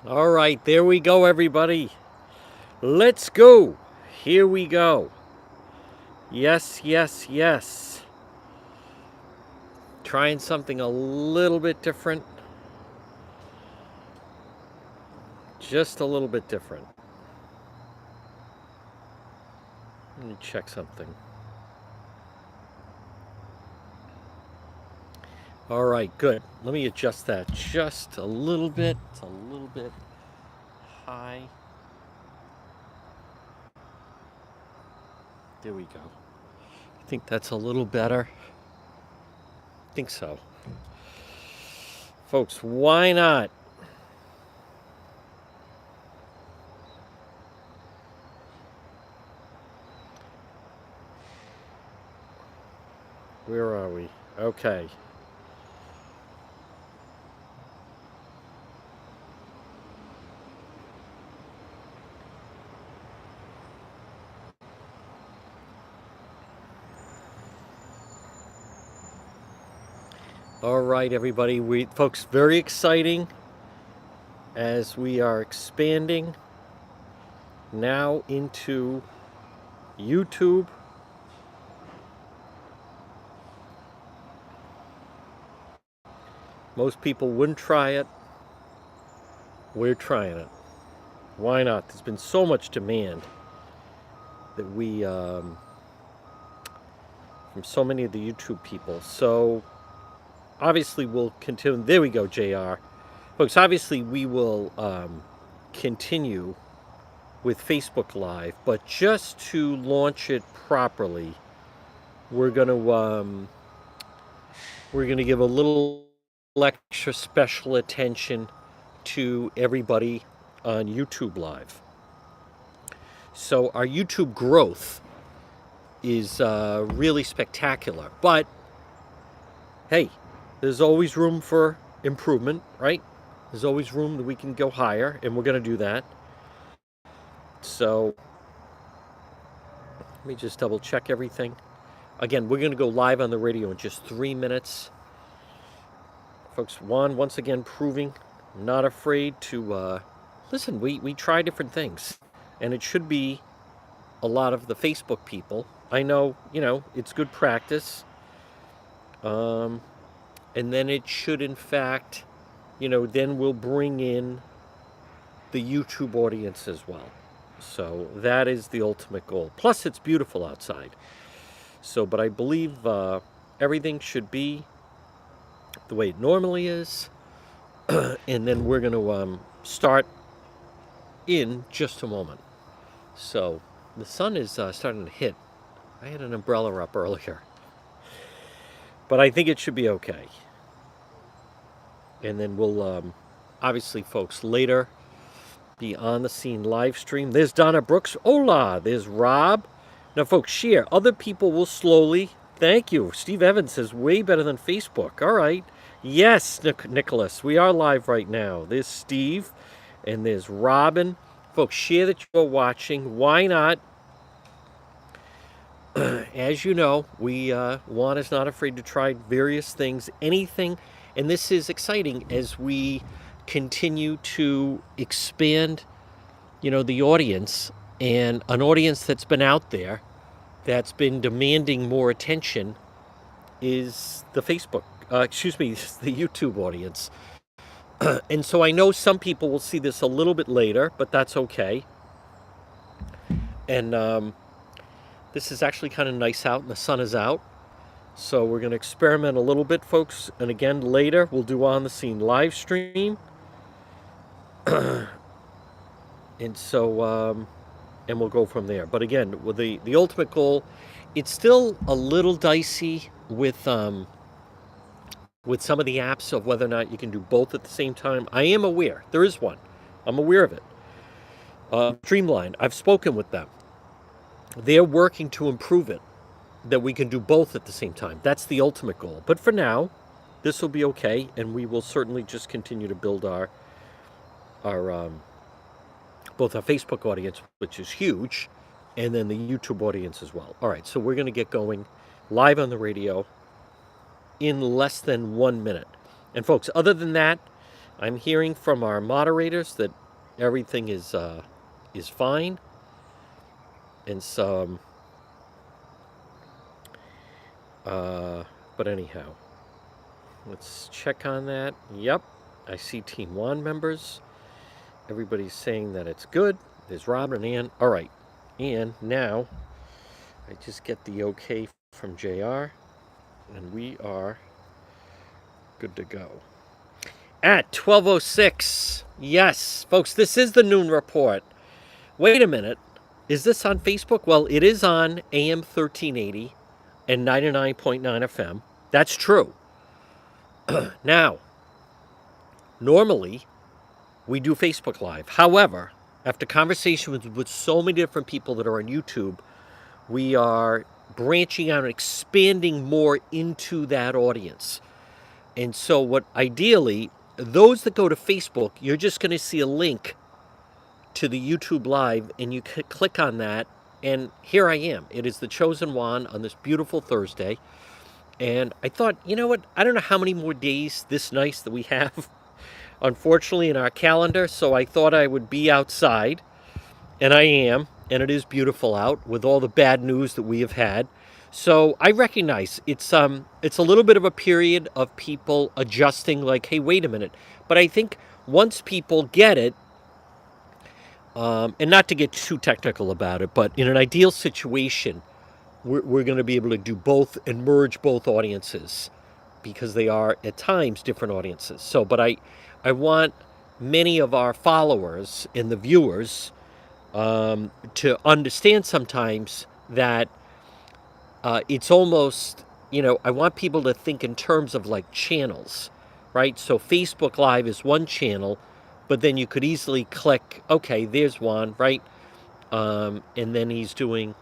All right, there we go, everybody. Let's go. Here we go. Yes, yes, yes. Trying something a little bit different. Just a little bit different. Let me check something. All right, good. Let me adjust that just a little bit. It's a little bit high. There we go. I think that's a little better. I think so. Folks, why not? Where are we? Okay. All right, everybody. Folks, very exciting as we are expanding now into YouTube. Most people wouldn't try it. We're trying it. Why not? There's been so much demand that from so many of the YouTube people. So obviously we'll continue. There we go, JR. Folks, obviously we will continue with Facebook Live, but just to launch it properly, we're gonna give a little extra special attention to everybody on YouTube Live. So our YouTube growth is really spectacular, but hey, there's always room for improvement, right? There's always room that we can go higher, and we're going to do that. So let me just double check everything. Again, we're going to go live on the radio in just 3 minutes. Folks, Juan, once again, proving not afraid to listen. We try different things, and it should be a lot of the Facebook people. I know, it's good practice. And then it should, in fact, then we'll bring in the YouTube audience as well. So that is the ultimate goal. Plus, it's beautiful outside. So, but I believe everything should be the way it normally is. And then we're going to start in just a moment. So the sun is starting to hit. I had an umbrella up earlier. But I think it should be okay. And then we'll, obviously, folks, later be on the scene live stream. There's Donna Brooks. Hola. There's Rob. Now, folks, share. Other people will slowly. Thank you. Steve Evans says way better than Facebook. All right. Yes, Nicholas. We are live right now. There's Steve. And there's Robin. Folks, share that you're watching. Why not? As you know, Juan is not afraid to try various things, anything, and this is exciting as we continue to expand, the audience, and an audience that's been out there, that's been demanding more attention, is the the YouTube audience. And so I know some people will see this a little bit later, but that's okay. And this is actually kind of nice out, and the sun is out. So we're going to experiment a little bit, folks. And again, later we'll do on the scene live stream. And so, and we'll go from there. But again, with the ultimate goal, it's still a little dicey with some of the apps of whether or not you can do both at the same time. I am aware there is one. I'm aware of it. Streamline. I've spoken with them. They're working to improve it, that we can do both at the same time. That's the ultimate goal. But for now, this will be okay, and we will certainly just continue to build our both our Facebook audience, which is huge, and then the YouTube audience as well. All right, so we're going to get going live on the radio in less than 1 minute. And folks, other than that, I'm hearing from our moderators that everything is fine, and some. But anyhow, let's check on that. Yep, I see Team One members. Everybody's saying that it's good. There's Robin and Ann. All right, and now I just get the okay from JR, and we are good to go. At 12:06, yes, folks, this is the noon report. Wait a minute, is this on Facebook? Well, it is on AM 1380 and 99.9 FM. That's true. Now, normally we do Facebook Live. However, after conversations with so many different people that are on YouTube, we are branching out and expanding more into that audience. And so what ideally, those that go to Facebook, you're just going to see a link to the YouTube Live, and you click on that, and here I am. It is the Chosen One on this beautiful Thursday. And I thought, you know what? I don't know how many more days this nice that we have, unfortunately, in our calendar. So I thought I would be outside, and I am. And it is beautiful out with all the bad news that we have had. So I recognize it's a little bit of a period of people adjusting, like, hey, wait a minute. But I think once people get it, and not to get too technical about it, but in an ideal situation, we're going to be able to do both and merge both audiences, because they are at times different audiences. So, but I want many of our followers and the viewers to understand sometimes that it's almost, I want people to think in terms of like channels, right? So Facebook Live is one channel, but then you could easily click, okay, there's one, right? And then he's doing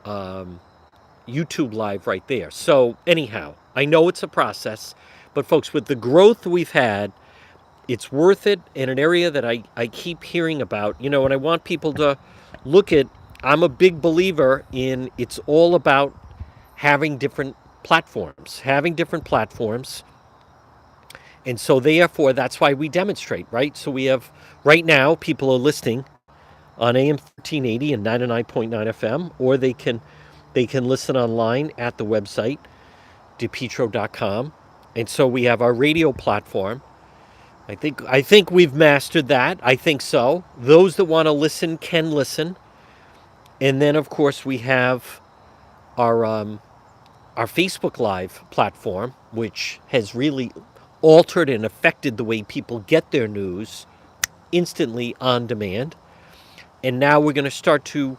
YouTube Live right there. So anyhow, I know it's a process, but folks, with the growth we've had, it's worth it in an area that I keep hearing about, and I want people to look at. I'm a big believer in it's all about having different platforms. And so therefore, that's why we demonstrate, right? So we have, right now, people are listening on AM 1380 and 99.9 FM, or they can listen online at the website, DePetro.com. And so we have our radio platform. I think we've mastered that. I think so. Those that want to listen can listen. And then, of course, we have our Facebook Live platform, which has really altered and affected the way people get their news instantly on demand. And now we're going to start to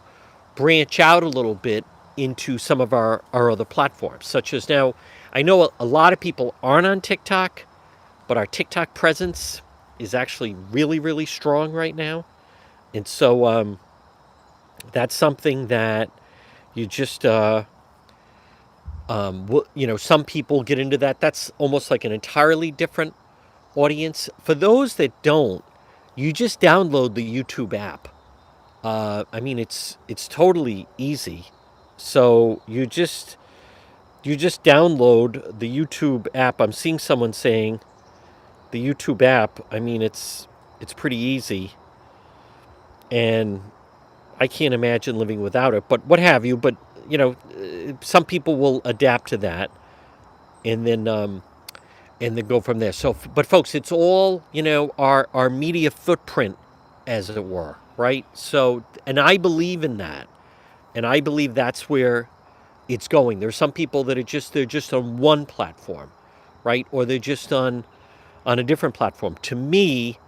branch out a little bit into some of our other platforms, such as now, I know a lot of people aren't on TikTok, but our TikTok presence is actually really, really strong right now. And so that's something that you just, some people get into that. That's almost like an entirely different audience. For those that don't, you just download the YouTube app. It's totally easy. So you just download the YouTube app. I'm seeing someone saying the YouTube app. It's pretty easy, and I can't imagine living without it. But what have you? But some people will adapt to that, and then go from there. So, but folks, it's all our media footprint, as it were, right? So, and I believe in that. And I believe that's where it's going. There's some people that they're just on one platform, right? Or they're just on a different platform. To me,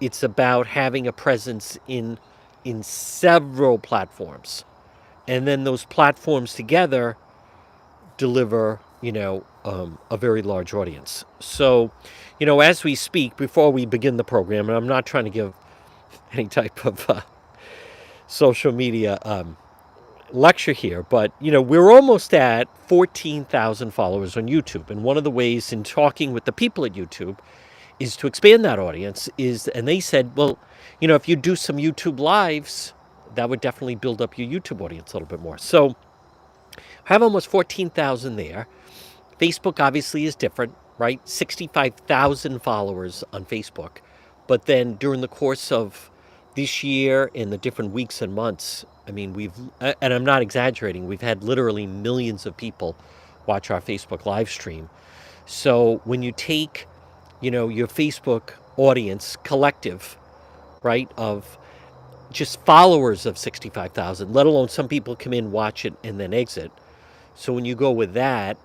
it's about having a presence in several platforms. And then those platforms together deliver, a very large audience. So, as we speak, before we begin the program, and I'm not trying to give any type of social media lecture here, but we're almost at 14,000 followers on YouTube, and one of the ways in talking with the people at YouTube is to expand that audience. And they said, well, if you do some YouTube lives, that would definitely build up your YouTube audience a little bit more. So I have almost 14,000 there. Facebook obviously is different, right? 65,000 followers on Facebook. But then during the course of this year in the different weeks and months, I mean, and I'm not exaggerating, we've had literally millions of people watch our Facebook live stream. So when you take, your Facebook audience collective, right, of just followers of 65,000, let alone some people come in, watch it, and then exit. So when you go with that,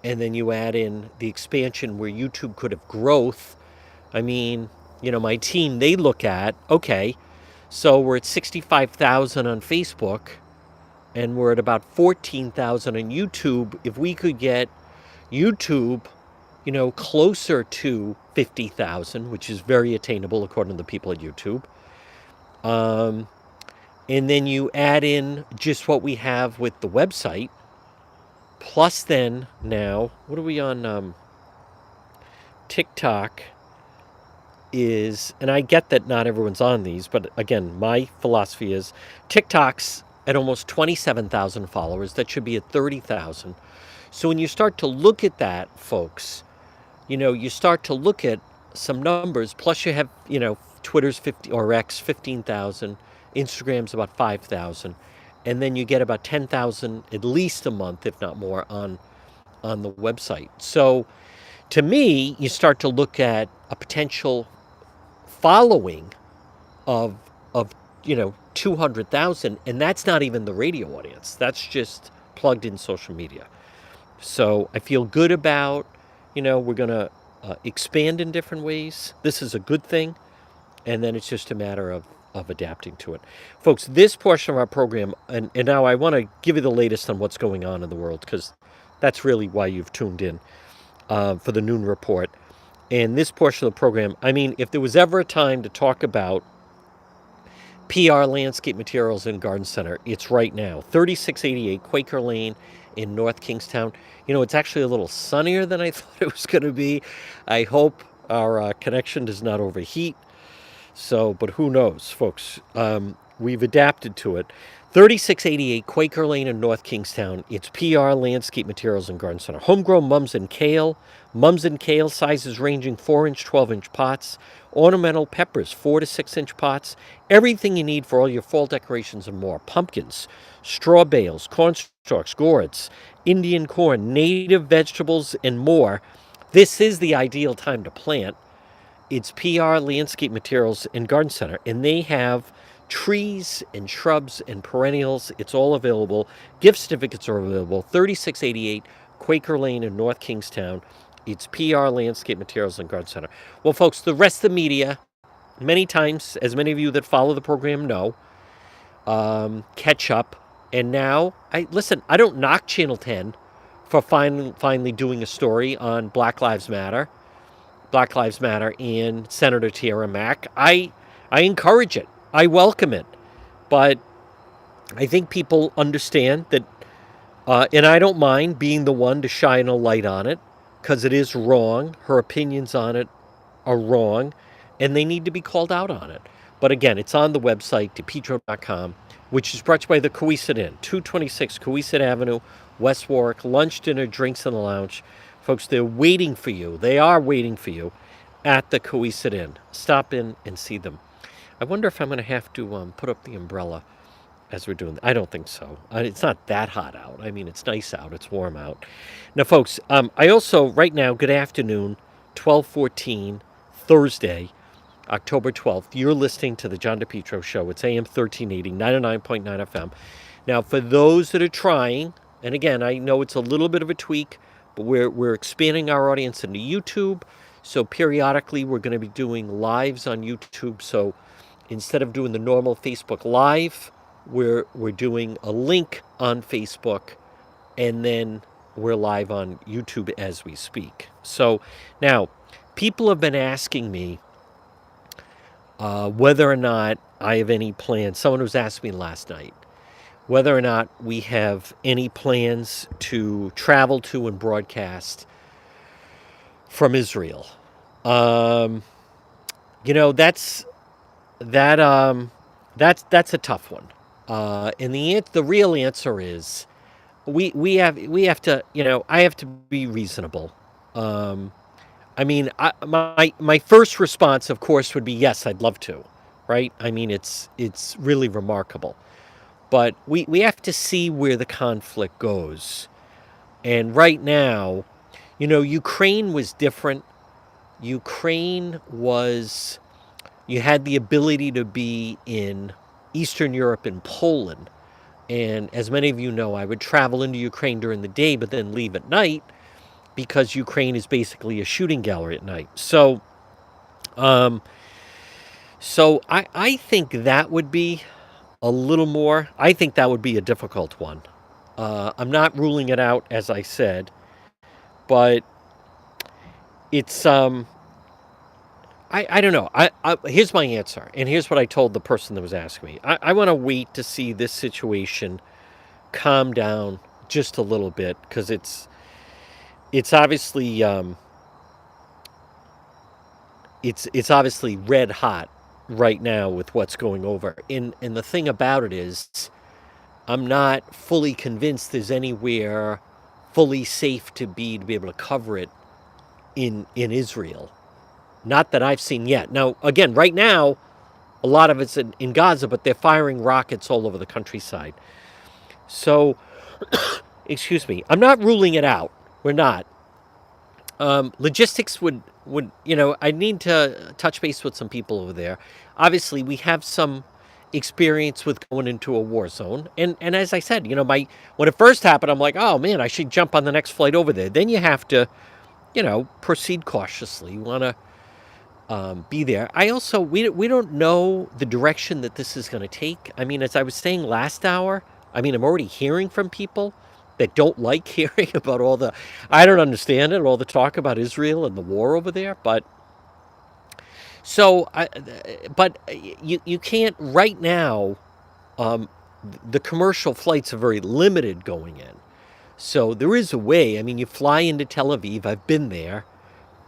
and then you add in the expansion where YouTube could have growth, I mean, my team, they look at, okay, so we're at 65,000 on Facebook, and we're at about 14,000 on YouTube. If we could get YouTube, closer to 50,000, which is very attainable according to the people at YouTube. And then you add in just what we have with the website, plus then now, what are we on? TikTok is, and I get that not everyone's on these, but again, my philosophy is TikTok's at almost 27,000 followers. That should be at 30,000. So when you start to look at that, folks, you start to look at some numbers, plus you have, Twitter's 50 or X 15,000, Instagram's about 5,000, and then you get about 10,000 at least a month, if not more, on the website. So to me, you start to look at a potential following of 200,000, and that's not even the radio audience. That's just plugged in social media. So I feel good about, we're going to expand in different ways. This is a good thing, and then it's just a matter of adapting to it. Folks, this portion of our program, and now I want to give you the latest on what's going on in the world, because that's really why you've tuned in for the noon report. And this portion of the program, I mean, if there was ever a time to talk about PR Landscape Materials and Garden Center, it's right now. 3688 Quaker Lane in North Kingstown. It's actually a little sunnier than I thought it was going to be. I hope our connection does not overheat. So, but who knows, folks? We've adapted to it. 3688 Quaker Lane in North Kingstown. It's PR Landscape Materials and Garden Center. Homegrown mums and kale. Mums and kale sizes ranging 4-inch, 12-inch pots. Ornamental peppers, 4 to 6-inch pots. Everything you need for all your fall decorations and more. Pumpkins, straw bales, corn stalks, gourds, Indian corn, native vegetables, and more. This is the ideal time to plant. It's PR Landscape Materials and Garden Center, and they have trees and shrubs and perennials. It's all available. Gift certificates are available. 3688 Quaker Lane in North Kingstown. It's PR Landscape Materials and Garden Center. Well, folks, the rest of the media, many times, as many of you that follow the program know, catch up. And now, I don't knock Channel 10 for finally doing a story on Black Lives Matter and Senator Tiara Mack. I encourage it. I welcome it. But I think people understand that, and I don't mind being the one to shine a light on it, because it is wrong. Her opinions on it are wrong, and they need to be called out on it. But again, it's on the website, DePetro.com, which is brought to you by the Coesit Inn, 226 Coesit Avenue, West Warwick. Lunch, dinner, drinks in the lounge. Folks, they're waiting for you. They are waiting for you at the Coesit Inn. Stop in and see them. I wonder if I'm going to have to put up the umbrella as we're doing. I don't think so. It's not that hot out. I mean, it's nice out. It's warm out. Now, folks, I also, right now, good afternoon, 12:14, Thursday, October 12th. You're listening to the John DePetro Show. It's AM 1380, 99.9 FM. Now, for those that are trying, and again, I know it's a little bit of a tweak, but we're expanding our audience into YouTube. So periodically, we're going to be doing lives on YouTube. So instead of doing the normal Facebook Live, we're doing a link on Facebook, and then we're live on YouTube as we speak. So now, people have been asking me whether or not I have any plans. Someone was asking me last night whether or not we have any plans to travel to and broadcast from Israel. That's a tough one. And the real answer is we have to, I have to be reasonable. I mean, my first response, of course, would be yes, I'd love to, right? I mean, it's really remarkable, but we have to see where the conflict goes. And right now, Ukraine was different. Ukraine was you had the ability to be in Eastern Europe and Poland. And as many of you know, I would travel into Ukraine during the day, but then leave at night because Ukraine is basically a shooting gallery at night. Um, so I think that would be a little more. I think that would be a difficult one. I'm not ruling it out, as I said, but it's I don't know. Here's my answer, and here's what I told the person that was asking me. I want to wait to see this situation calm down just a little bit because it's obviously it's obviously red hot right now with what's going over. And the thing about it is, I'm not fully convinced there's anywhere fully safe to be able to cover it in Israel. Not that I've seen yet. Now, again, right now, a lot of it's in Gaza, but they're firing rockets all over the countryside. So, excuse me, I'm not ruling it out. We're not. Logistics would I need to touch base with some people over there. Obviously, we have some experience with going into a war zone, and as I said, when it first happened, I'm like, oh man, I should jump on the next flight over there. Then you have to, proceed cautiously. You want to be there. I also we don't know the direction that this is going to take. I mean, as I was saying last hour, I mean, I'm already hearing from people that don't like hearing about I don't understand it, all the talk about Israel and the war over there. But you can't right now. The commercial flights are very limited going in. So there is a way. I mean, you fly into Tel Aviv. I've been there,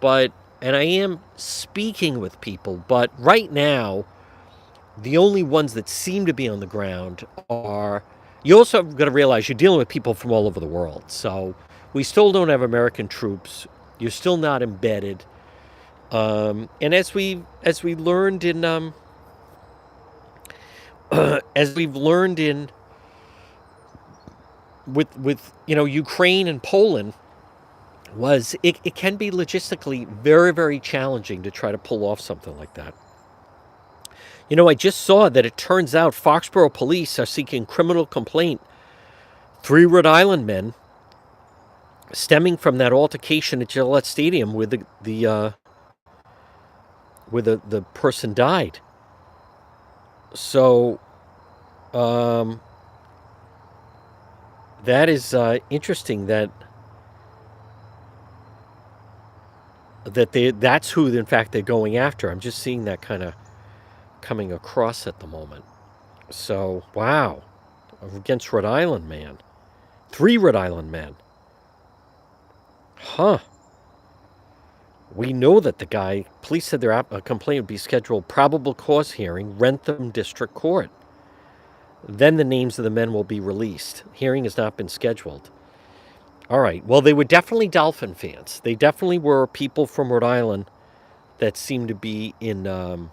and I am speaking with people. But right now, the only ones that seem to be on the ground are. You also got to realize you're dealing with people from all over the world. So we still don't have American troops. You're still not embedded. And as we learned in as we've learned in with Ukraine and Poland, was it can be logistically very, very challenging to try to pull off something like that. I just saw that it turns out Foxborough police are seeking criminal complaint. 3 Rhode Island men stemming from that altercation at Gillette Stadium where the person died. So that is interesting that's who in fact they're going after. I'm just seeing that kind of coming across at the moment. So wow, against Rhode Island man, 3 Rhode Island men. Huh. We know that the guy, police said their complaint would be scheduled probable cause hearing, Rentham District Court. Then the names of the men will be released. Hearing has not been scheduled. All right. Well, they were definitely Dolphin fans. They definitely were people from Rhode Island that seemed to be in,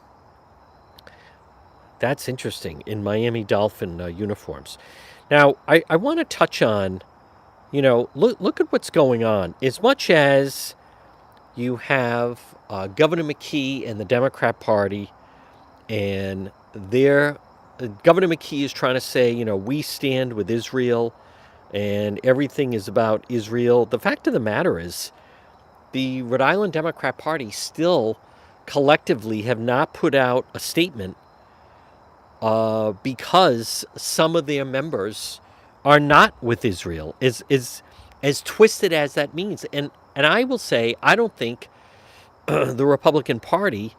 that's interesting, in Miami Dolphin uniforms. Now, I want to touch on, look at what's going on. As much as you have Governor McKee and the Democrat Party, and Governor McKee is trying to say, we stand with Israel, and everything is about Israel. The fact of the matter is, the Rhode Island Democrat Party still collectively have not put out a statement because some of their members are not with Israel, is as twisted as that means. And I will say, I don't think the Republican Party,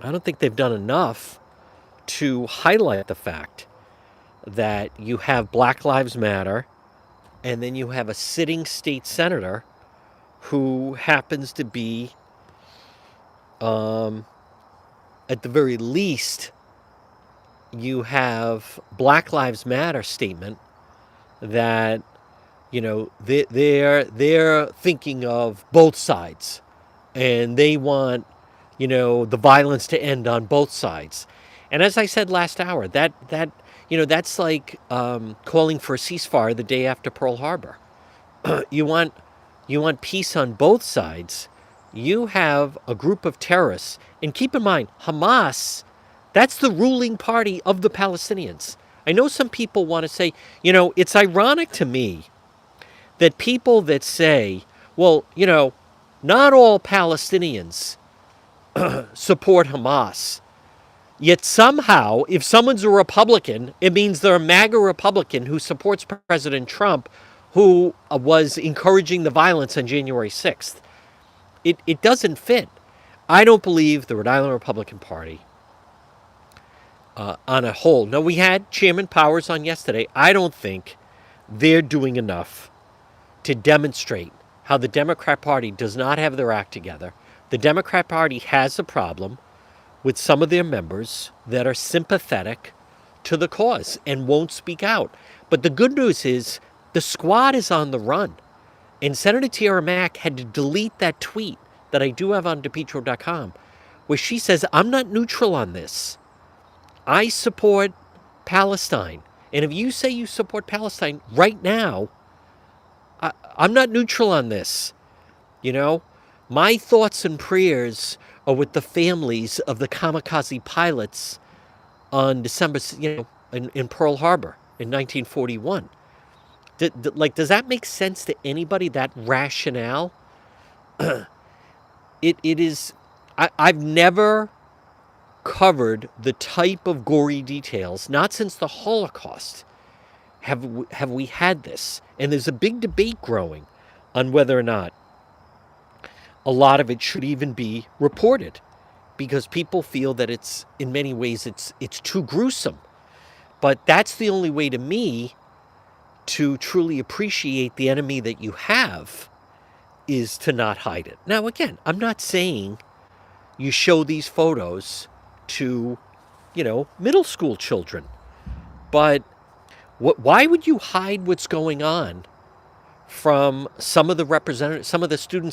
I don't think they've done enough to highlight the fact that you have Black Lives Matter, and then you have a sitting state senator who happens to be, at the very least, you have Black Lives Matter statement that they're thinking of both sides. and they want, the violence to end on both sides. And as I said last hour, that's like calling for a ceasefire the day after Pearl Harbor. you want peace on both sides. You have a group of terrorists, and keep in mind, Hamas, that's the ruling party of the Palestinians. I know some people want to say, it's ironic to me that people that say, well, not all Palestinians support Hamas. Yet somehow, if someone's a Republican, it means they're a MAGA Republican who supports President Trump, who was encouraging the violence on January 6th. It doesn't fit. I don't believe the Rhode Island Republican Party on a whole. No, we had Chairman Powers on yesterday. I don't think they're doing enough to demonstrate how the Democrat Party does not have their act together. The Democrat Party has a problem with some of their members that are sympathetic to the cause and won't speak out. But the good news is the squad is on the run. And Senator Tiara Mack had to delete that tweet that I do have on DePetro.com, where she says, I'm not neutral on this. I support Palestine. And if you say you support Palestine right now, I'm not neutral on this. My thoughts and prayers are with the families of the kamikaze pilots on December, in Pearl Harbor in 1941. Does that make sense to anybody, that rationale? It is. I've never covered the type of gory details, not since the Holocaust, have we had this. And there's a big debate growing on whether or not a lot of it should even be reported, because people feel that it's, in many ways, it's too gruesome. But that's the only way, to me, to truly appreciate the enemy that you have, is to not hide it. Now, again, I'm not saying you show these photos to, middle school children. But why would you hide what's going on from some of the students